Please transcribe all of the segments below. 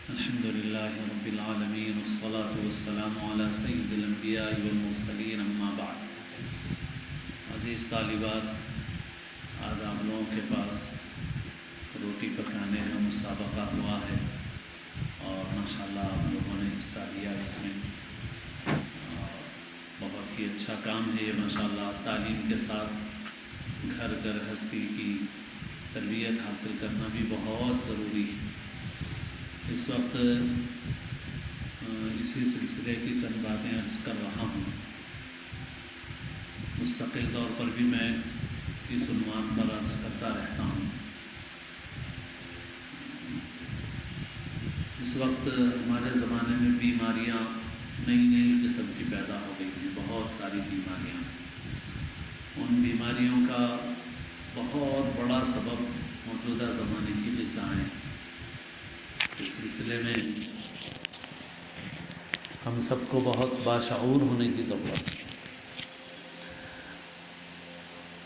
الحمدللہ رب العالمین والصلاة والسلام علی سید الانبیاء والمرسلین اما بعد۔ عزیز طالبات، آج آپ لوگوں کے پاس روٹی پکانے کا مسابقہ ہوا ہے اور ماشاءاللہ آپ لوگوں نے حصہ لیا اس میں، بہت ہی اچھا کام ہے یہ ماشاءاللہ۔ تعلیم کے ساتھ گھر گرہستی کی تربیت حاصل کرنا بھی بہت ضروری ہے۔ اس وقت اسی سلسلے کی چند باتیں عرض کر رہا ہوں۔ مستقل طور پر بھی میں اس عنوان پر عرض کرتا رہتا ہوں۔ اس وقت ہمارے زمانے میں بیماریاں نئی نئی قسم کی پیدا ہو گئی ہیں، بہت ساری بیماریاں۔ ان بیماریوں کا بہت بڑا سبب موجودہ زمانے کی غذائیں۔ اس سلسلے میں ہم سب کو بہت باشعور ہونے کی ضرورت ہے۔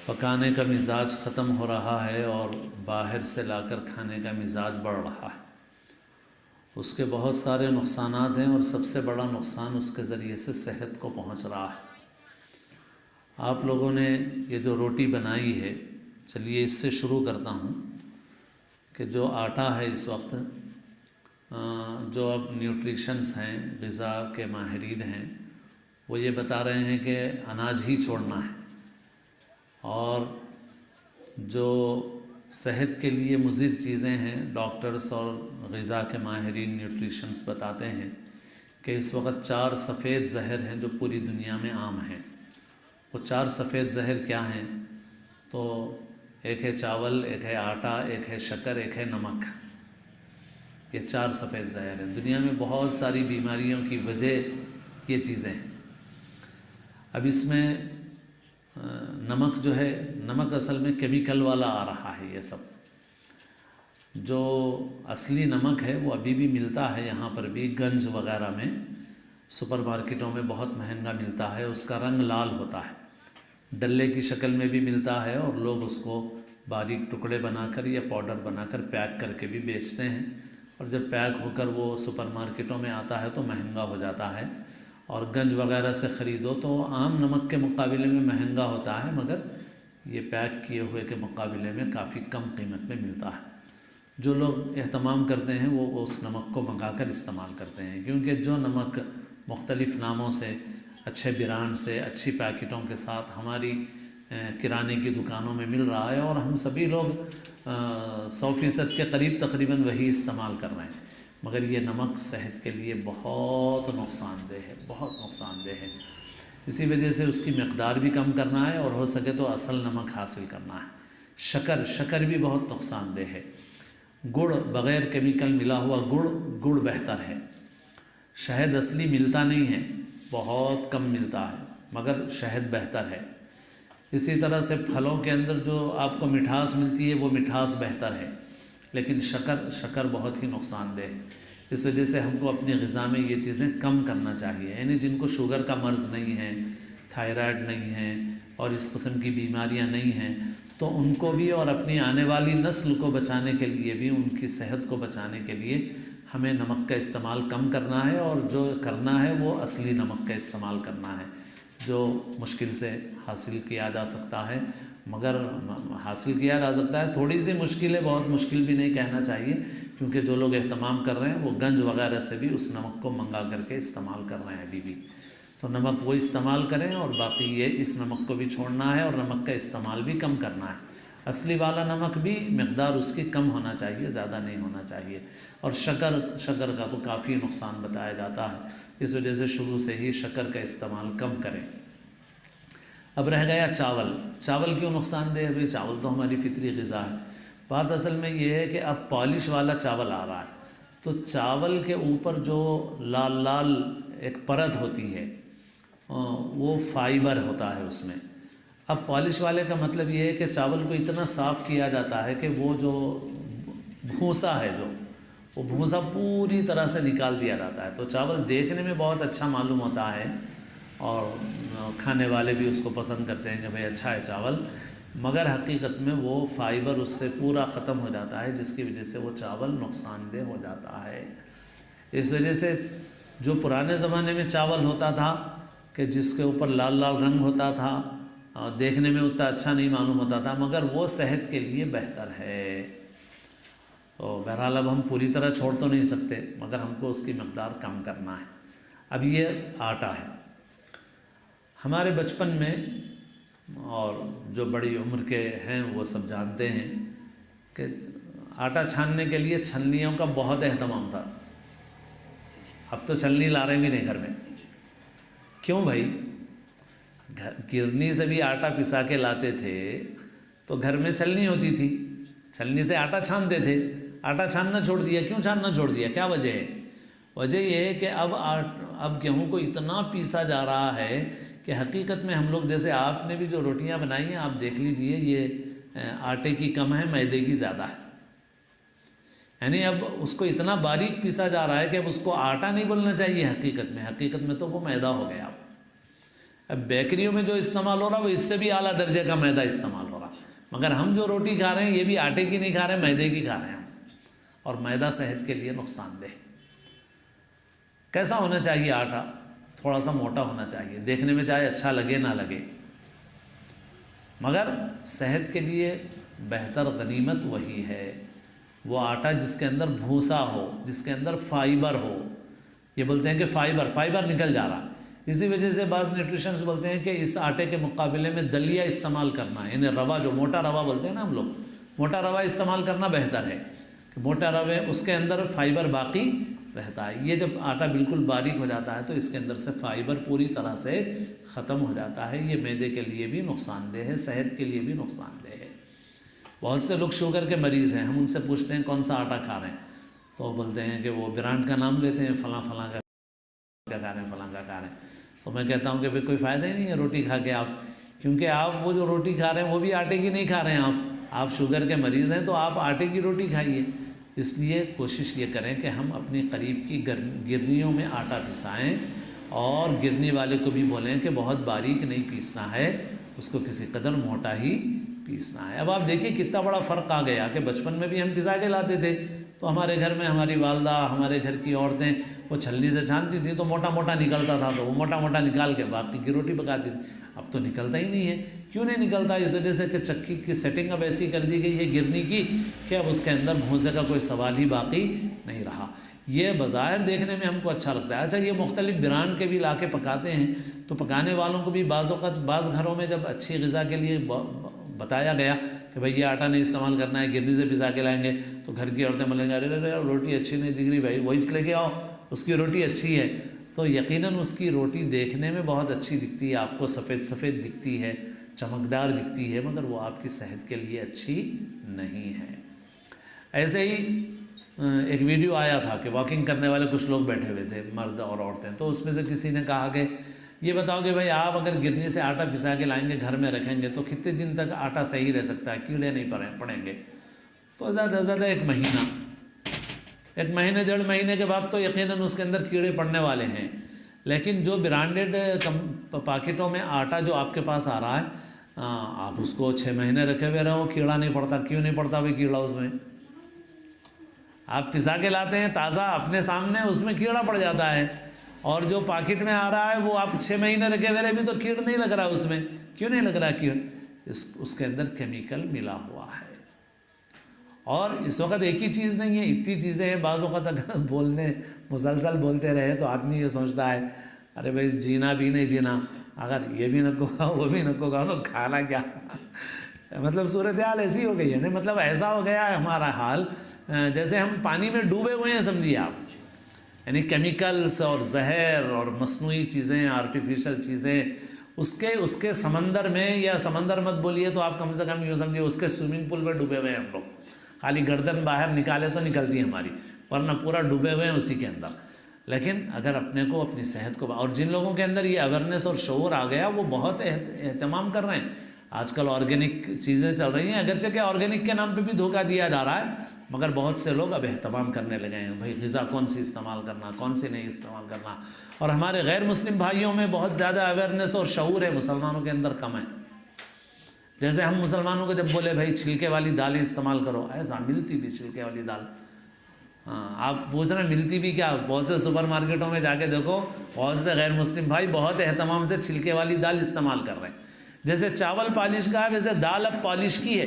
پکانے کا مزاج ختم ہو رہا ہے اور باہر سے لا کر کھانے کا مزاج بڑھ رہا ہے۔ اس کے بہت سارے نقصانات ہیں اور سب سے بڑا نقصان اس کے ذریعے سے صحت کو پہنچ رہا ہے۔ آپ لوگوں نے یہ جو روٹی بنائی ہے، چلیے اس سے شروع کرتا ہوں کہ جو آٹا ہے اس وقت، جو اب نیوٹریشنس ہیں، غذا کے ماہرین ہیں، وہ یہ بتا رہے ہیں کہ اناج ہی چھوڑنا ہے، اور جو صحت کے لیے مضر چیزیں ہیں، ڈاکٹرز اور غذا کے ماہرین نیوٹریشنس بتاتے ہیں کہ اس وقت 4 سفید زہر ہیں جو پوری دنیا میں عام ہیں۔ وہ 4 سفید زہر کیا ہیں؟ تو ایک ہے چاول، ایک ہے آٹا، ایک ہے شکر، ایک ہے نمک۔ یہ 4 سفید زہر ہیں۔ دنیا میں بہت ساری بیماریوں کی وجہ یہ چیزیں ہیں۔ اب اس میں نمک جو ہے، نمک اصل میں کیمیکل والا آ رہا ہے۔ یہ سب جو اصلی نمک ہے وہ ابھی بھی ملتا ہے، یہاں پر بھی گنج وغیرہ میں، سپر مارکیٹوں میں بہت مہنگا ملتا ہے۔ اس کا رنگ لال ہوتا ہے، ڈلے کی شکل میں بھی ملتا ہے، اور لوگ اس کو باریک ٹکڑے بنا کر یا پاؤڈر بنا کر پیک کر کے بھی بیچتے ہیں، اور جب پیک ہو کر وہ سپر مارکیٹوں میں آتا ہے تو مہنگا ہو جاتا ہے، اور گنج وغیرہ سے خریدو تو عام نمک کے مقابلے میں مہنگا ہوتا ہے، مگر یہ پیک کیے ہوئے کے مقابلے میں کافی کم قیمت میں ملتا ہے۔ جو لوگ اہتمام کرتے ہیں وہ اس نمک کو منگا کر استعمال کرتے ہیں، کیونکہ جو نمک مختلف ناموں سے، اچھے برانڈ سے، اچھی پیکٹوں کے ساتھ ہماری کرانے کی دکانوں میں مل رہا ہے، اور ہم سبھی لوگ 100% کے قریب تقریباً وہی استعمال کر رہے ہیں، مگر یہ نمک صحت کے لیے بہت نقصان دہ ہے، بہت نقصان دہ ہے۔ اسی وجہ سے اس کی مقدار بھی کم کرنا ہے، اور ہو سکے تو اصل نمک حاصل کرنا ہے۔ شکر بھی بہت نقصان دہ ہے۔ گڑ، بغیر کیمیکل ملا ہوا گڑ بہتر ہے۔ شہد اصلی ملتا نہیں ہے، بہت کم ملتا ہے، مگر شہد بہتر ہے۔ اسی طرح سے پھلوں کے اندر جو آپ کو مٹھاس ملتی ہے وہ مٹھاس بہتر ہے، لیکن شکر بہت ہی نقصان دہ ہے۔ اس وجہ سے ہم کو اپنی غذا میں یہ چیزیں کم کرنا چاہیے۔ یعنی جن کو شوگر کا مرض نہیں ہے، تھائرائیڈ نہیں ہے، اور اس قسم کی بیماریاں نہیں ہیں، تو ان کو بھی اور اپنی آنے والی نسل کو بچانے کے لیے بھی، ان کی صحت کو بچانے کے لیے ہمیں نمک کا استعمال کم کرنا ہے، اور جو کرنا ہے وہ اصلی نمک کا استعمال کرنا ہے، جو مشکل سے حاصل کیا جا سکتا ہے۔ مگر حاصل کیا جا سکتا ہے، تھوڑی سی مشکل ہے، بہت مشکل بھی نہیں کہنا چاہیے، کیونکہ جو لوگ اہتمام کر رہے ہیں وہ گنج وغیرہ سے بھی اس نمک کو منگا کر کے استعمال کر رہے ہیں ابھی بھی۔ تو نمک وہ استعمال کریں، اور باقی یہ اس نمک کو بھی چھوڑنا ہے، اور نمک کا استعمال بھی کم کرنا ہے۔ اصلی والا نمک بھی مقدار اس کی کم ہونا چاہیے، زیادہ نہیں ہونا چاہیے۔ اور شکر کا تو کافی نقصان بتایا جاتا ہے، اس وجہ سے شروع سے ہی شکر کا استعمال کم کریں۔ اب رہ گیا چاول کیوں نقصان دہ ہے؟ بھئی چاول تو ہماری فطری غذا ہے۔ بات اصل میں یہ ہے کہ اب پالش والا چاول آ رہا ہے، تو چاول کے اوپر جو لال ایک پرت ہوتی ہے، وہ فائبر ہوتا ہے اس میں۔ اب پالش والے کا مطلب یہ ہے کہ چاول کو اتنا صاف کیا جاتا ہے کہ وہ جو بھوسا ہے، وہ بھوسا پوری طرح سے نکال دیا جاتا ہے، تو چاول دیکھنے میں بہت اچھا معلوم ہوتا ہے، اور کھانے والے بھی اس کو پسند کرتے ہیں کہ بھئی اچھا ہے چاول، مگر حقیقت میں وہ فائبر اس سے پورا ختم ہو جاتا ہے، جس کی وجہ سے وہ چاول نقصان دہ ہو جاتا ہے۔ اس وجہ سے جو پرانے زمانے میں چاول ہوتا تھا کہ جس کے اوپر لال لال رنگ ہوتا تھا اور دیکھنے میں اتنا اچھا نہیں معلوم ہوتا تھا، مگر وہ صحت کے لیے بہتر ہے۔ تو بہرحال اب ہم پوری طرح چھوڑ تو نہیں سکتے، مگر ہم کو اس کی مقدار کم کرنا ہے۔ اب یہ آٹا ہے۔ ہمارے بچپن میں، اور جو بڑی عمر کے ہیں وہ سب جانتے ہیں کہ آٹا چھاننے کے لیے چھلنیوں کا بہت اہتمام تھا۔ اب تو چھلنی لا رہے بھی نہیں گھر میں۔ کیوں بھائی؟ گرنی سے بھی آٹا پسا کے لاتے تھے تو گھر میں چھلنی ہوتی تھی، چھلنی سے آٹا چھانتے تھے۔ آٹا چھاننا چھوڑ دیا، کیوں چھاننا چھوڑ دیا؟ کیا وجہ ہے؟ وجہ یہ ہے کہ اب گیہوں کو اتنا پیسا جا رہا ہے کہ حقیقت میں ہم لوگ، جیسے آپ نے بھی جو روٹیاں بنائی ہیں، آپ دیکھ لیجئے یہ آٹے کی کم ہے، میدے کی زیادہ ہے۔ یعنی اب اس کو اتنا باریک پیسا جا رہا ہے کہ اب اس کو آٹا نہیں بولنا چاہیے حقیقت میں تو وہ میدا ہو گیا۔ اب بیکریوں میں جو استعمال ہو رہا وہ اس سے بھی اعلیٰ درجے کا میدا استعمال ہو رہا، مگر ہم جو روٹی کھا رہے ہیں یہ بھی آٹے کی نہیں کھا رہے، میدے کی کھا رہے ہیں، اور میدا صحت کے لیے نقصان دہ۔ کیسا ہونا چاہیے آٹا؟ تھوڑا سا موٹا ہونا چاہیے، دیکھنے میں چاہے اچھا لگے نہ لگے، مگر صحت کے لیے بہتر غنیمت وہی ہے، وہ آٹا جس کے اندر بھوسا ہو، جس کے اندر فائبر ہو۔ یہ بولتے ہیں کہ فائبر نکل جا رہا، اسی وجہ سے بعض نیوٹریشنز بولتے ہیں کہ اس آٹے کے مقابلے میں دلیا استعمال کرنا ہے، یعنی روا، جو موٹا روا بولتے ہیں نا ہم لوگ، موٹا روا استعمال کرنا بہتر ہے کہ موٹا روے اس کے اندر فائبر باقی رہتا ہے۔ یہ جب آٹا بالکل باریک ہو جاتا ہے تو اس کے اندر سے فائبر پوری طرح سے ختم ہو جاتا ہے۔ یہ معدے کے لیے بھی نقصان دہ ہے، صحت کے لیے بھی نقصان دہ ہے۔ بہت سے لوگ شوگر کے مریض ہیں، ہم ان سے پوچھتے ہیں کون سا آٹا کھا رہے ہیں، تو وہ بولتے ہیں کہ وہ برانڈ کا نام لیتے ہیں، فلاں فلاں کا کھا رہے ہیں، فلاں کا کھا رہے ہیں۔ تو میں کہتا ہوں کہ بھئی کوئی فائدہ ہی نہیں ہے روٹی کھا کے آپ، کیونکہ آپ وہ جو روٹی کھا رہے ہیں وہ بھی آٹے کی نہیں کھا رہے ہیں، آپ شوگر کے مریض ہیں تو آپ آٹے کی روٹی کھائیے۔ اس لیے کوشش یہ کریں کہ ہم اپنی قریب کی گرنیوں میں آٹا پسائیں، اور گرنی والے کو بھی بولیں کہ بہت باریک نہیں پیسنا ہے، اس کو کسی قدر موٹا ہی پیسنا ہے۔ اب آپ دیکھیے کتنا بڑا فرق آ گیا کہ بچپن میں بھی ہم پسا کے لاتے تھے تو ہمارے گھر میں ہماری والدہ، ہمارے گھر کی عورتیں وہ چھلنی سے چھانتی تھیں تو موٹا موٹا نکلتا تھا، تو وہ موٹا موٹا نکال کے باقی کی روٹی پکاتی تھی۔ اب تو نکلتا ہی نہیں ہے۔ کیوں نہیں نکلتا؟ اس وجہ سے کہ چکی کی سیٹنگ اب ایسی کر دی گئی ہے گرنی کی کہ اب اس کے اندر بھونسے کا کوئی سوال ہی باقی نہیں رہا۔ یہ بظاہر دیکھنے میں ہم کو اچھا لگتا ہے۔ اچھا، یہ مختلف برانڈ کے بھی لا کے پکاتے ہیں تو پکانے والوں کو بھی بعض اوقات بعض گھروں میں جب اچھی غذا کے لیے بتایا گیا کہ بھئی یہ آٹا نہیں استعمال کرنا ہے، گرنی سے پسا کے لائیں گے، تو گھر کی عورتیں بولیں گے ارے روٹی اچھی نہیں دکھ رہی بھائی، وہی سے لے کے آؤ، اس کی روٹی اچھی ہے۔ تو یقیناً اس کی روٹی دیکھنے میں بہت اچھی دکھتی ہے، آپ کو سفید سفید دکھتی ہے، چمکدار دکھتی ہے، مگر وہ آپ کی صحت کے لیے اچھی نہیں ہے۔ ایسے ہی ایک ویڈیو آیا تھا کہ واکنگ کرنے والے کچھ لوگ بیٹھے ہوئے تھے، مرد اور عورتیں، تو اس میں سے کسی نے کہا کہ یہ بتاؤ کہ بھائی آپ اگر گرنی سے آٹا پسا کے لائیں گے، گھر میں رکھیں گے تو کتنے دن تک آٹا صحیح رہ سکتا ہے، کیڑے نہیں پڑیں گے؟ تو زیادہ سے زیادہ ایک مہینے 1.5 مہینے کے بعد تو یقیناً اس کے اندر کیڑے پڑنے والے ہیں۔ لیکن جو برانڈڈ پاکٹوں میں آٹا جو آپ کے پاس آ رہا ہے، آپ اس کو 6 مہینے رکھے ہوئے رہو، کیڑا نہیں پڑتا۔ کیوں نہیں پڑتا بھائی کیڑا؟ اس میں آپ پسا کے لاتے ہیں تازہ اپنے سامنے، اس میں کیڑا پڑ جاتا ہے، اور جو پاکٹ میں آ رہا ہے وہ آپ 6 مہینے رکھے ہوئے بھی تو کیڑ نہیں لگ رہا اس میں۔ کیوں نہیں لگ رہا کیڑ؟ اس کے اندر کیمیکل ملا ہوا ہے۔ اور اس وقت ایک ہی چیز نہیں ہے، اتنی چیزیں ہیں، بعض اوقات اگر مسلسل بولتے رہے تو آدمی یہ سوچتا ہے ارے بھائی جینا بھی نہیں جینا، اگر یہ بھی نہ کھا وہ بھی نہ کھا تو کھانا کیا؟ مطلب صورتحال ایسی ہو گئی ہے نا، مطلب ایسا ہو گیا ہے ہمارا حال جیسے ہم پانی میں ڈوبے ہوئے ہیں، سمجھیے آپ، یعنی کیمیکلز اور زہر اور مصنوعی چیزیں، آرٹیفیشل چیزیں، اس کے سمندر میں، یا سمندر مت بولیے تو آپ کم سے کم یوں سمجھیے اس کے سوئمنگ پول میں ڈوبے ہوئے ہیں ہم لوگ۔ خالی گردن باہر نکالے تو نکلتی ہے ہماری، ورنہ پورا ڈوبے ہوئے ہیں اسی کے اندر۔ لیکن اگر اپنے کو، اپنی صحت کو، اور جن لوگوں کے اندر یہ اویئرنیس اور شعور آ گیا وہ بہت اہتمام کر رہے ہیں۔ آج کل آرگینک چیزیں چل رہی ہیں، اگرچہ کہ آرگینک کے نام پہ بھی دھوکہ دیا جا رہا ہے، مگر بہت سے لوگ اب اہتمام کرنے لگے ہیں، بھائی غذا کون سی استعمال کرنا، کون سی نہیں استعمال کرنا۔ اور ہمارے غیر مسلم بھائیوں میں بہت زیادہ اویئرنیس اور شعور ہے، مسلمانوں کے اندر کم ہے۔ جیسے ہم مسلمانوں کو جب بولے بھائی چھلکے والی دالیں استعمال کرو، ایسا ملتی بھی چھلکے والی دال، ہاں آپ پوچھنا ملتی بھی کیا، بہت سے سپر مارکیٹوں میں جا کے دیکھو بہت سے غیر مسلم بھائی بہت اہتمام سے چھلکے والی دال استعمال کر رہے ہیں. جیسے چاول پالش کا ہے ویسے دال اب پالش کی ہے.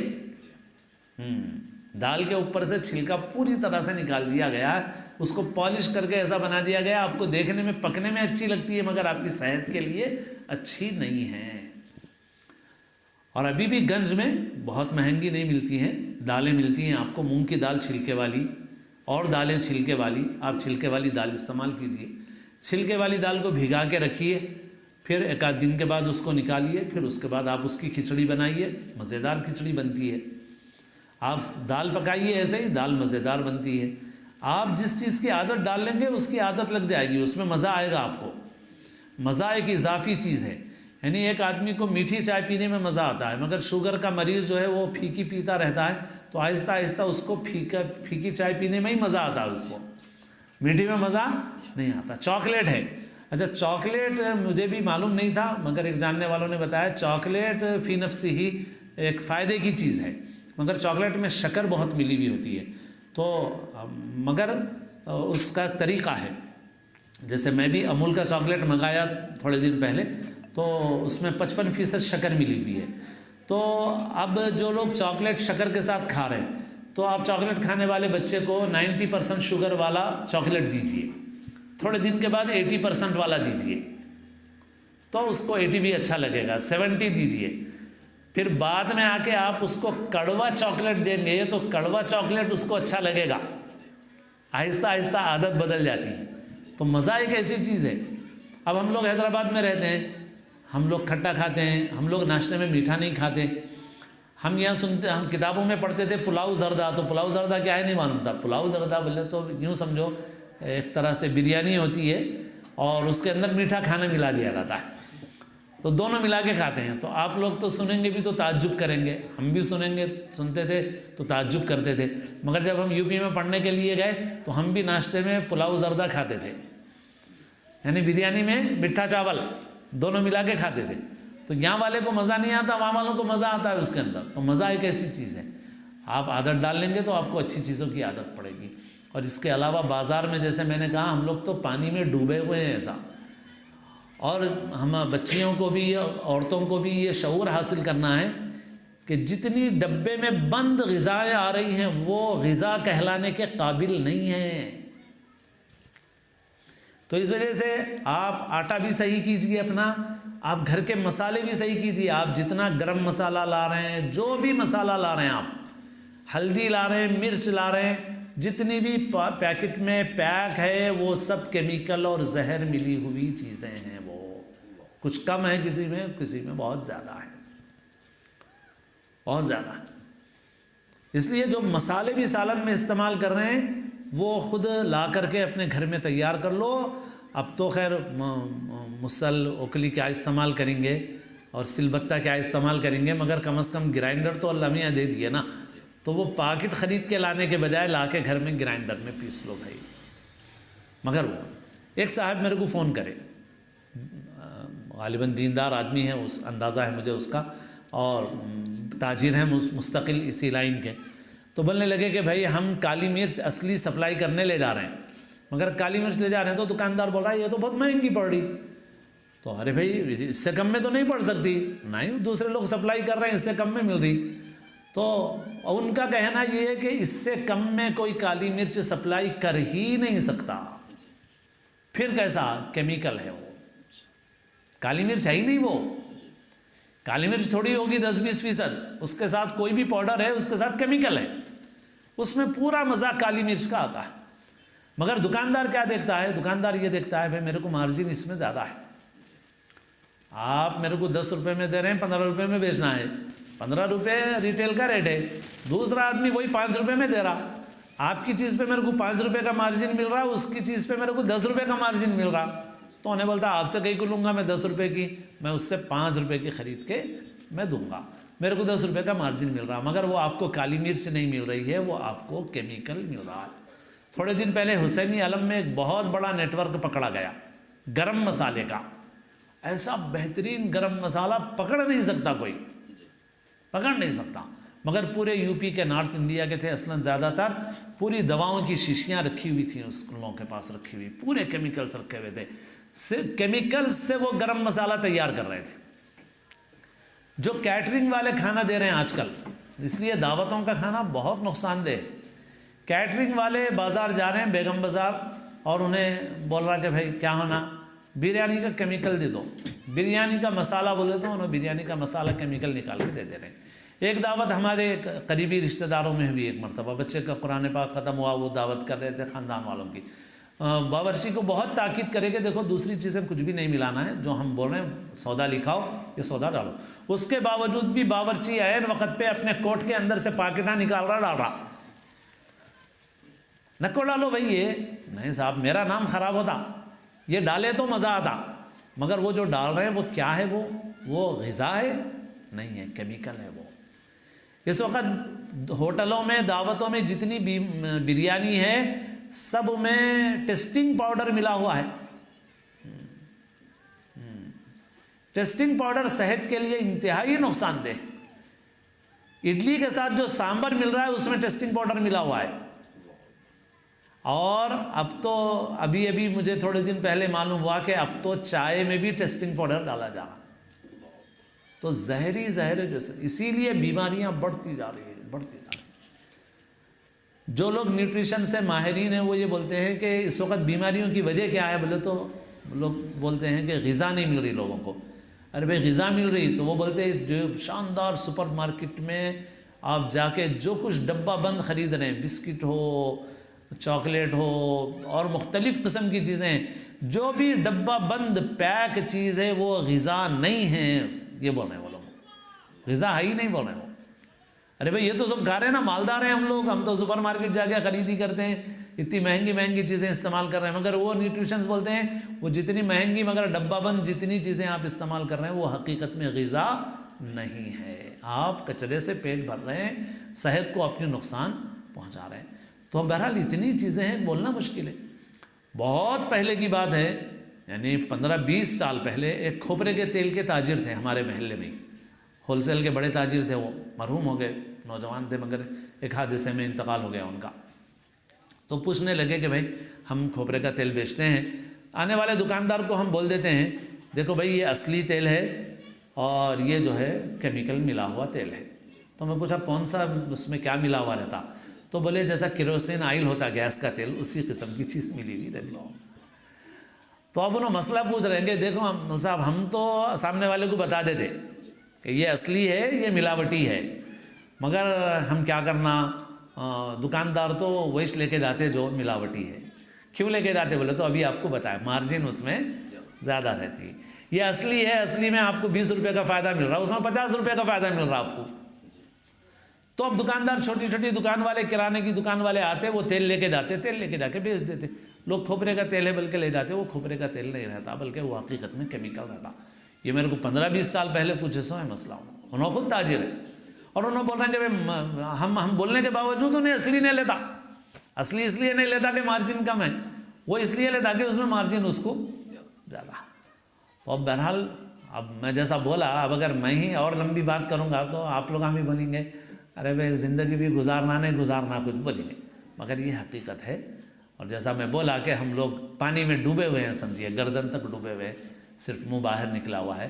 دال کے اوپر سے چھلکا پوری طرح سے نکال دیا گیا ہے، اس کو پالش کر کے ایسا بنا دیا گیا، آپ کو دیکھنے میں پکنے میں اچھی لگتی ہے مگر آپ کی صحت کے لیے اچھی نہیں ہے. اور ابھی بھی گنج میں بہت مہنگی نہیں ملتی ہیں دالیں، ملتی ہیں آپ کو مونگ کی دال چھلکے والی اور دالیں چھلکے والی. آپ چھلکے والی دال استعمال کیجیے. چھلکے والی دال کو بھگا کے رکھیے، پھر ایک آدھ دن کے بعد اس کو نکالیے، پھر اس کے بعد آپ اس کی کھچڑی بنائیے، مزیدار کھچڑی بنتی ہے. آپ دال پکائیے ایسے ہی دال مزیدار بنتی ہے. آپ جس چیز کی عادت ڈال لیں گے اس کی عادت لگ جائے گی، اس میں مزہ آئے گا آپ کو. مزہ ایک اضافی چیز ہے. یعنی ایک آدمی کو میٹھی چائے پینے میں مزہ آتا ہے مگر شوگر کا مریض جو ہے وہ پھیکی پیتا رہتا ہے، تو آہستہ آہستہ اس کو پھیکی چائے پینے میں ہی مزہ آتا ہے، اس کو میٹھی میں مزہ نہیں آتا. چاکلیٹ ہے، اچھا چاکلیٹ مجھے بھی معلوم نہیں تھا مگر ایک جاننے والوں نے بتایا چاکلیٹ فی نفسی ہی ایک فائدے کی چیز ہے، مگر چاکلیٹ میں شکر بہت ملی ہوئی ہوتی ہے. تو مگر اس کا طریقہ ہے. جیسے میں بھی امول کا چاکلیٹ منگایا تھوڑے دن پہلے تو اس میں 55% شکر ملی ہوئی ہے. تو اب جو لوگ چاکلیٹ شکر کے ساتھ کھا رہے ہیں تو آپ چاکلیٹ کھانے والے بچے کو 90% شوگر والا چاکلیٹ دیجیے، تھوڑے دن کے بعد 80% والا دیجیے تو اس کو 80 بھی اچھا لگے گا، 70 دیجیے. پھر بعد میں آ کے آپ اس کو کڑوا چاکلیٹ دیں گے تو کڑوا چاکلیٹ اس کو اچھا لگے گا. آہستہ آہستہ عادت بدل جاتی ہے. تو مزہ ایک ایسی چیز ہے. اب ہم لوگ حیدرآباد میں رہتے ہیں، ہم لوگ کھٹا کھاتے ہیں، ہم لوگ ناشتے میں میٹھا نہیں کھاتے. ہم یہاں سنتے، ہم کتابوں میں پڑھتے تھے پلاؤ زردہ، تو پلاؤ زردہ کیا ہے نہیں معلوم تھا. پلاؤ زردہ بولے تو یوں سمجھو ایک طرح سے بریانی ہوتی ہے اور اس کے اندر میٹھا کھانا ملا دیا جاتا ہے، تو دونوں ملا کے کھاتے ہیں. تو آپ لوگ تو سنیں گے بھی تو تعجب کریں گے، ہم بھی سنتے تھے تو تعجب کرتے تھے. مگر جب ہم یو پی میں پڑھنے کے لیے گئے تو ہم بھی ناشتے میں پلاؤ زردہ کھاتے تھے، یعنی بریانی میں میٹھا چاول دونوں ملا کے کھاتے تھے. تو یہاں والے کو مزہ نہیں آتا، وہاں والوں کو مزہ آتا ہے اس کے اندر. تو مزہ ایک ایسی چیز ہے، آپ عادت ڈال لیں گے تو آپ کو اچھی چیزوں کی عادت پڑے گی. اور اس کے علاوہ بازار میں جیسے میں نے کہا ہم لوگ تو پانی میں ڈوبے ہوئے ہیں ایسا. اور ہم بچیوں کو بھی عورتوں کو بھی یہ شعور حاصل کرنا ہے کہ جتنی ڈبے میں بند غذائیں آ رہی ہیں وہ غذا کہلانے کے قابل نہیں ہیں. تو اس وجہ سے آپ آٹا بھی صحیح کیجئے اپنا، آپ گھر کے مسالے بھی صحیح کیجئے. آپ جتنا گرم مسالہ لا رہے ہیں، جو بھی مسالہ لا رہے ہیں، آپ ہلدی لا رہے ہیں، مرچ لا رہے ہیں، جتنی بھی پیکٹ میں پیک ہے وہ سب کیمیکل اور زہر ملی ہوئی چیزیں ہیں. وہ کچھ کم ہے کسی میں بہت زیادہ ہے، بہت زیادہ ہے. اس لیے جو مسالے بھی سالن میں استعمال کر رہے ہیں وہ خود لا کر کے اپنے گھر میں تیار کر لو. اب تو خیر مسل اوکلی کیا استعمال کریں گے اور سل بتہ کیا استعمال کریں گے، مگر کم از کم گرائنڈر تو اللہ میاں دے دیے نا. تو وہ پاکٹ خرید کے لانے کے بجائے لا کے گھر میں گرائنڈر میں پیس لو بھائی. مگر وہ ایک صاحب میرے کو فون کرے، غالباً دیندار آدمی ہے، اس اندازہ ہے مجھے اس کا، اور تاجر ہیں مستقل اسی لائن کے. تو بولنے لگے کہ بھائی ہم کالی مرچ اصلی سپلائی کرنے لے جا رہے ہیں، مگر کالی مرچ لے جا رہے ہیں تو دکاندار بول رہا ہے یہ تو بہت مہنگی پڑ رہی. تو ارے بھائی اس سے کم میں تو نہیں پڑ سکتی، نہیں دوسرے لوگ سپلائی کر رہے ہیں اس سے کم میں مل رہی. تو ان کا کہنا یہ ہے کہ اس سے کم میں کوئی کالی مرچ سپلائی کر ہی نہیں سکتا. پھر کیسا کیمیکل ہے وہ، کالی مرچ ہے ہی نہیں. وہ کالی مرچ تھوڑی ہوگی 10-20%، اس کے ساتھ کوئی بھی پاؤڈر ہے، اس کے ساتھ کیمیکل ہے، اس میں پورا مزہ کالی مرچ کا آتا ہے. مگر دکاندار کیا دیکھتا ہے؟ دکاندار یہ دیکھتا ہے بھائی میرے کو مارجن اس میں زیادہ ہے. آپ میرے کو 10 روپے میں دے رہے ہیں، 15 روپے میں بیچنا ہے، 15 روپے ریٹیل کا ریٹ ہے. دوسرا آدمی وہی 5 روپے میں دے رہا، آپ کی چیز پہ میرے کو 5 روپے کا مارجن مل رہا، اس کی چیز پہ میرے کو 10 روپے کا مارجن مل رہا. تو انہیں بولتا آپ سے کہیں کو لوں گا میں 10 روپے کی، میں اس سے 5 روپے کی خرید کے میں دوں گا، میرے کو 10 روپے کا مارجن مل رہا. مگر وہ آپ کو کالی مرچ نہیں مل رہی ہے، وہ آپ کو کیمیکل مل رہا ہے. تھوڑے دن پہلے حسینی عالم میں ایک بہت بڑا نیٹ ورک پکڑا گیا گرم مسالے کا. ایسا بہترین گرم مسالہ پکڑ نہیں سکتا کوئی، پکڑ نہیں سکتا. مگر پورے یو پی کے نارتھ انڈیا کے تھے اصلاً زیادہ تر، پوری دواؤں کی شیشیاں رکھی ہوئی تھیں اس لوگوں کے پاس رکھی ہوئی، پورے کیمیکلز رکھے ہوئے تھے، کیمیکل سے وہ گرم مسالہ تیار کر رہے تھے، جو کیٹرنگ والے کھانا دے رہے ہیں آج کل۔ اس لیے دعوتوں کا کھانا بہت نقصان دہ ہے۔ کیٹرنگ والے بازار جا رہے ہیں، بیگم بازار، اور انہیں بول رہا کہ بھائی کیا ہونا، بریانی کا کیمیکل دے دو، بریانی کا مسالہ بولے تو انہوں بریانی کا مسالہ کیمیکل نکال کے دے رہے ہیں۔ ایک دعوت ہمارے قریبی رشتہ داروں میں ہوئی، ایک مرتبہ بچے کا قرآن پاک ختم ہوا، وہ دعوت کر رہے تھے خاندان والوں کی، باورچی کو بہت تاکید کرے کہ دیکھو دوسری چیزیں کچھ بھی نہیں ملانا ہے، جو ہم بول رہے ہیں سودا لکھاؤ، یہ سودا ڈالو۔ اس کے باوجود بھی باورچی عین وقت پہ اپنے کوٹ کے اندر سے پاکٹاں نکال رہا، ڈال رہا، نکو ڈالو بھائی، یہ نہیں صاحب میرا نام خراب ہوتا، یہ ڈالے تو مزہ آتا، مگر وہ جو ڈال رہے ہیں وہ کیا ہے، وہ غذا ہے نہیں ہے، کیمیکل ہے وہ۔ اس وقت ہوٹلوں میں، دعوتوں میں جتنی بریانی ہے سب میں ٹیسٹنگ پاؤڈر ملا ہوا ہے۔ ٹیسٹنگ پاؤڈر صحت کے لیے انتہائی نقصان دہ۔ اڈلی کے ساتھ جو سامبر مل رہا ہے اس میں ٹیسٹنگ پاؤڈر ملا ہوا ہے، اور اب تو ابھی مجھے تھوڑے دن پہلے معلوم ہوا کہ اب تو چائے میں بھی ٹیسٹنگ پاؤڈر ڈالا جا رہا، تو زہر ہے جیسے، اسی لیے بیماریاں بڑھتی جا رہی ہیں۔ جو لوگ نیوٹریشن سے ماہرین ہیں وہ یہ بولتے ہیں کہ اس وقت بیماریوں کی وجہ کیا ہے، بولے تو لوگ بولتے ہیں کہ غذا نہیں مل رہی لوگوں کو۔ ارے بھائی غذا مل رہی تو وہ بولتے ہیں جو شاندار سپر مارکیٹ میں آپ جا کے جو کچھ ڈبہ بند خرید رہے ہیں، بسکٹ ہو، چاکلیٹ ہو، اور مختلف قسم کی چیزیں، جو بھی ڈبہ بند پیک چیز ہے وہ غذا نہیں ہے، یہ بول رہے ہیں وہ لوگ، غذا ہے ہی نہیں بول رہے ہیں وہ۔ ارے بھائی یہ تو سب کھا رہے ہیں نا، مالدار ہیں ہم تو سپر مارکیٹ جا کے خریدی کرتے ہیں، اتنی مہنگی چیزیں استعمال کر رہے ہیں، مگر وہ نیوٹریشنز بولتے ہیں وہ جتنی مہنگی مگر ڈبہ بند جتنی چیزیں آپ استعمال کر رہے ہیں وہ حقیقت میں غذا نہیں ہے، آپ کچرے سے پیٹ بھر رہے ہیں، صحت کو اپنی نقصان پہنچا رہے ہیں۔ تو بہرحال اتنی چیزیں ہیں، بولنا مشکل ہے۔ بہت پہلے کی بات ہے، یعنی 15-20 سال پہلے ایک کھوپرے کے تیل کے تاجر تھے ہمارے محلے میں، ہول سیل کے بڑے تاجر تھے، وہ مرحوم ہو گئے، نوجوان تھے مگر ایک حادثے میں انتقال ہو گیا ان کا۔ تو پوچھنے لگے کہ بھائی ہم کھوپرے کا تیل بیچتے ہیں، آنے والے دکاندار کو ہم بول دیتے ہیں دیکھو بھائی یہ اصلی تیل ہے اور یہ جو ہے کیمیکل ملا ہوا تیل ہے۔ تو میں پوچھا کون سا، اس میں کیا ملا ہوا رہتا؟ تو بولے جیسا کیروسین آئل ہوتا گیس کا تیل، اسی قسم کی چیز ملی ہوئی رہتی۔ تو اب انہوں مسئلہ پوچھ رہے ہیں کہ دیکھو صاحب ہم تو سامنے والے کو بتا دیتے کہ یہ اصلی ہے، یہ ملاوٹی ہے، مگر ہم کیا کرنا، دکاندار تو وہی لے کے جاتے جو ملاوٹی ہے۔ کیوں لے کے جاتے بولے تو ابھی آپ کو بتایا، مارجن اس میں زیادہ رہتی ہے۔ یہ اصلی ہے، اصلی میں آپ کو 20 روپے کا فائدہ مل رہا ہے، اس میں 50 روپے کا فائدہ مل رہا آپ کو۔ تو اب دکاندار چھوٹی دکان والے، کرانے کی دکان والے آتے، وہ تیل لے کے جاتے، تیل لے کے جا کے بیچ دیتے۔ لوگ کھوپرے کا تیل ہے بلکہ لے جاتے، وہ کھوپرے کا تیل نہیں رہتا بلکہ وہ حقیقت میں کیمیکل رہتا۔ یہ میرے کو 15-20 سال پہلے پوچھے سو ہے مسئلہ، انہوں خود تاجر ہے، اور انہوں بول رہے ہیں کہ ہم بولنے کے باوجود انہیں اصلی نہیں لیتا، اصلی اس لیے نہیں لیتا کہ مارجن کم ہے، وہ اس لیے لیتا کہ اس میں مارجن اس کو زیادہ۔ تو اب بہرحال اب میں جیسا بولا، اب اگر میں ہی اور لمبی بات کروں گا تو آپ لوگ ہمیں بولیں گے ارے بھائی زندگی بھی گزارنا نہیں، گزارنا کچھ بولیں گے، مگر یہ حقیقت ہے۔ اور جیسا میں بولا کہ ہم لوگ پانی میں ڈوبے ہوئے ہیں، سمجھیے گردن تک ڈوبے ہوئے، صرف منہ باہر نکلا ہوا ہے،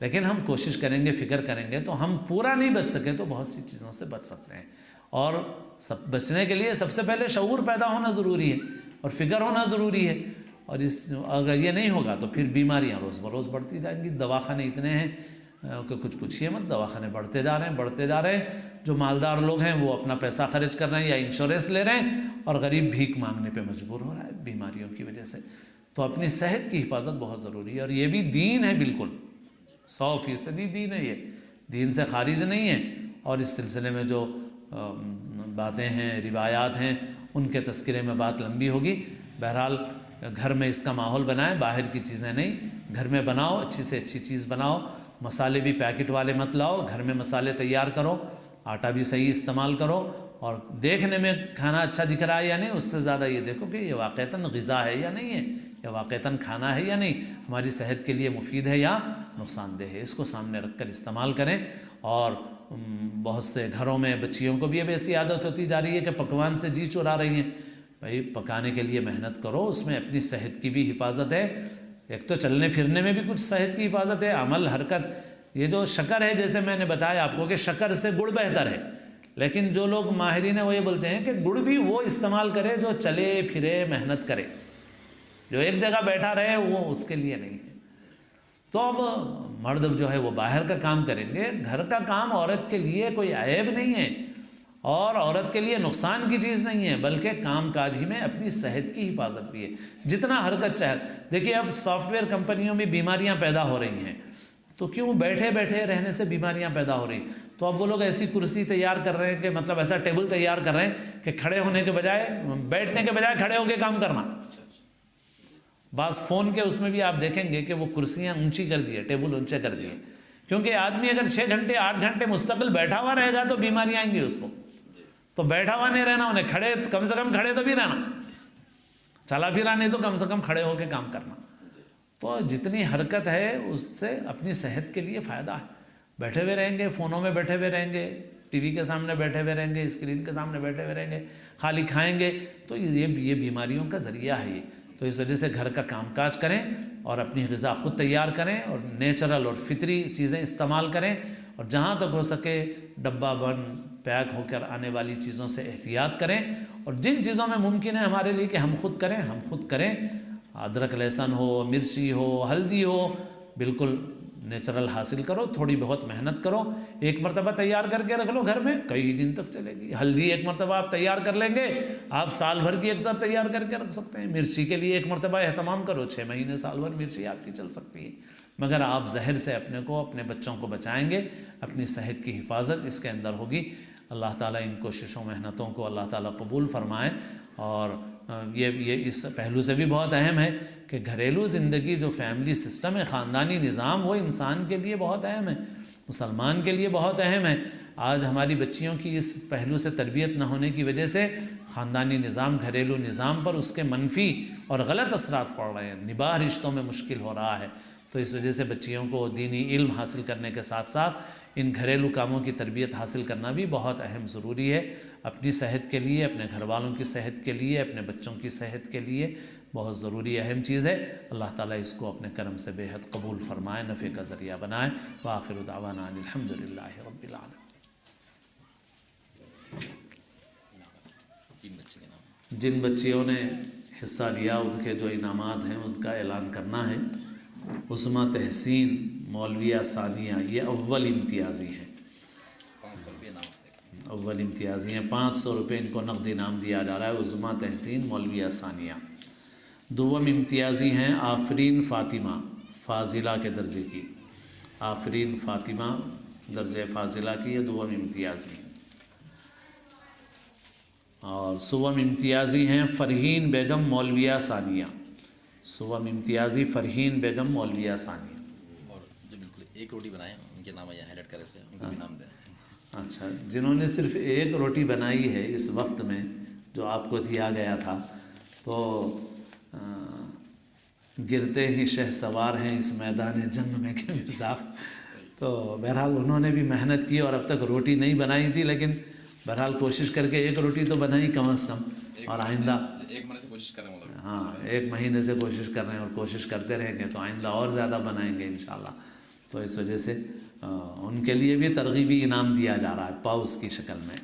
لیکن ہم کوشش کریں گے، فکر کریں گے تو ہم پورا نہیں بچ سکے تو بہت سی چیزوں سے بچ سکتے ہیں۔ اور بچنے کے لیے سب سے پہلے شعور پیدا ہونا ضروری ہے اور فکر ہونا ضروری ہے، اور اگر یہ نہیں ہوگا تو پھر بیماریاں روز بروز بڑھتی جائیں گی۔ دواخانے اتنے ہیں کہ کچھ پوچھیے مت، دواخانے بڑھتے جا رہے ہیں۔ جو مالدار لوگ ہیں وہ اپنا پیسہ خرچ کر رہے ہیں یا انشورنس لے رہے ہیں، اور غریب بھیک مانگنے پہ مجبور ہو رہا ہے بیماریوں کی وجہ سے۔ تو اپنی صحت کی حفاظت بہت ضروری ہے، اور یہ بھی دین ہے، بالکل 100% دین ہے، یہ دین سے خارج نہیں ہے۔ اور اس سلسلے میں جو باتیں ہیں، روایات ہیں، ان کے تذکرے میں بات لمبی ہوگی۔ بہرحال گھر میں اس کا ماحول بنائیں، باہر کی چیزیں نہیں، گھر میں بناؤ، اچھی سے اچھی چیز بناؤ، مسالے بھی پیکٹ والے مت لاؤ، گھر میں مسالے تیار کرو، آٹا بھی صحیح استعمال کرو، اور دیکھنے میں کھانا اچھا دکھ رہا ہے یا نہیں، اس سے زیادہ یہ دیکھو کہ یہ واقعتاً غذا ہے یا نہیں ہے، یا واقعتاً کھانا ہے یا نہیں، ہماری صحت کے لیے مفید ہے یا نقصان دہ ہے، اس کو سامنے رکھ کر استعمال کریں، اور بہت سے گھروں میں بچیوں کو بھی اب ایسی عادت ہوتی جا رہی ہے کہ پکوان سے جی چرا رہی ہیں. بھائی پکانے کے لیے محنت کرو، اس میں اپنی صحت کی بھی حفاظت ہے. ایک تو چلنے پھرنے میں بھی کچھ صحت کی حفاظت ہے، عمل حرکت. یہ جو شکر ہے، جیسے میں نے بتایا آپ کو کہ شکر سے گڑ بہتر ہے، لیکن جو لوگ ماہرین ہیں وہ یہ بولتے ہیں کہ گڑ بھی وہ استعمال کرے جو چلے پھرے محنت کرے، جو ایک جگہ بیٹھا رہے وہ اس کے لیے نہیں ہے. تو اب مرد جو ہے وہ باہر کا کام کریں گے. گھر کا کام عورت کے لیے کوئی عیب نہیں ہے اور عورت کے لیے نقصان کی چیز نہیں ہے، بلکہ کام کاج ہی میں اپنی صحت کی حفاظت بھی ہے. جتنا حرکت چاہے، دیکھیے اب سافٹ ویئر کمپنیوں میں بیماریاں پیدا ہو رہی ہیں، تو کیوں بیٹھے بیٹھے رہنے سے بیماریاں پیدا ہو رہی ہیں. تو اب وہ لوگ ایسی کرسی تیار کر رہے ہیں کہ مطلب ایسا ٹیبل تیار کر رہے ہیں کہ کھڑے ہونے کے بجائے، بیٹھنے کے بجائے کھڑے ہو کے کام کرنا. بعض فون کے اس میں بھی آپ دیکھیں گے کہ وہ کرسیاں اونچی کر دی ہے، ٹیبل اونچے کر دیے، کیونکہ آدمی اگر 6 گھنٹے 8 گھنٹے مستقل بیٹھا ہوا رہے گا تو بیماریاں آئیں گی اس کو. تو بیٹھا ہوا نہیں رہنا، انہیں کھڑے، کم سے کم کھڑے تو بھی رہنا، چلا پھرا نہیں تو کم سے کم کھڑے ہو کے کام کرنا. تو جتنی حرکت ہے اس سے اپنی صحت کے لیے فائدہ ہے. بیٹھے ہوئے رہیں گے، فونوں میں بیٹھے ہوئے رہیں گے، ٹی وی کے سامنے بیٹھے ہوئے رہیں گے، اسکرین کے سامنے بیٹھے ہوئے رہیں گے، خالی کھائیں گے، تو یہ بیماریوں کا ذریعہ ہے. تو اس وجہ سے گھر کا کام کاج کریں اور اپنی غذا خود تیار کریں اور نیچرل اور فطری چیزیں استعمال کریں، اور جہاں تک ہو سکے ڈبہ بند پیک ہو کر آنے والی چیزوں سے احتیاط کریں. اور جن چیزوں میں ممکن ہے ہمارے لیے کہ ہم خود کریں، ادرک لہسن ہو، مرچی ہو، ہلدی ہو، بالکل نیچرل حاصل کرو. تھوڑی بہت محنت کرو، ایک مرتبہ تیار کر کے رکھ لو گھر میں، کئی دن تک چلے گی. ہلدی ایک مرتبہ آپ تیار کر لیں گے، آپ سال بھر کی ایک ساتھ تیار کر کے رکھ سکتے ہیں. مرچی کے لیے ایک مرتبہ اہتمام کرو، 6 مہینے سال بھر مرچی آپ کی چل سکتی ہے. مگر آپ زہر سے اپنے کو، اپنے بچوں کو بچائیں گے، اپنی صحت کی حفاظت اس کے اندر ہوگی. اللہ تعالیٰ ان کوششوں محنتوں کو اللہ تعالیٰ قبول فرمائے. اور یہ اس پہلو سے بھی بہت اہم ہے کہ گھریلو زندگی جو فیملی سسٹم ہے، خاندانی نظام، وہ انسان کے لیے بہت اہم ہے، مسلمان کے لیے بہت اہم ہے. آج ہماری بچیوں کی اس پہلو سے تربیت نہ ہونے کی وجہ سے خاندانی نظام، گھریلو نظام پر اس کے منفی اور غلط اثرات پڑ رہے ہیں، نباہ رشتوں میں مشکل ہو رہا ہے. تو اس وجہ سے بچیوں کو دینی علم حاصل کرنے کے ساتھ ساتھ ان گھریلو کاموں کی تربیت حاصل کرنا بھی بہت اہم ضروری ہے، اپنی صحت کے لیے، اپنے گھر والوں کی صحت کے لیے، اپنے بچوں کی صحت کے لیے بہت ضروری اہم چیز ہے. اللہ تعالیٰ اس کو اپنے کرم سے بے حد قبول فرمائے، نفع کا ذریعہ بنائے. وآخر دعوانا ان الحمدللہ رب العالمین. جن بچیوں نے حصہ لیا ان کے جو انعامات ہیں ان کا اعلان کرنا ہے. عظمیٰ تحسین مولویہ ثانیہ، یہ اول امتیازی ہے، اول امتیازی ہیں. 500 روپے ان کو نقد انعام دیا جا رہا ہے. عظمیٰ تحسین مولویہ ثانیہ. دوم امتیازی ہیں آفرین فاطمہ، فاضلہ کے درجے کی. آفرین فاطمہ درجہ فاضلہ کی، یہ دوم امتیازی ہیں. اور سوم امتیازی ہیں فرحین بیگم مولویہ ثانیہ. سوم امتیازی فرحین بیگم مولویہ ثانیہ. اور جو بالکل ایک روٹی بنائے ان کے نام یہاں ہائلائٹ کرے سے ان کو بھی نام دیں. اچھا، جنہوں نے صرف ایک روٹی بنائی ہے اس وقت میں جو آپ کو دیا گیا تھا، تو گرتے ہی شہ سوار ہیں اس میدان جنگ میں کے مصداق. تو بہرحال انہوں نے بھی محنت کی اور اب تک روٹی نہیں بنائی تھی، لیکن بہرحال کوشش کر کے ایک روٹی تو بنائی کم از کم. اور آئندہ 1 مہینے سے کوشش کر رہے ہیں. ہاں، 1 مہینے سے کوشش کر رہے ہیں اور کوشش کرتے رہیں گے تو آئندہ اور زیادہ بنائیں گے انشاءاللہ. تو اس وجہ سے ان کے لیے بھی ترغیبی انعام دیا جا رہا ہے پاؤس کی شکل میں.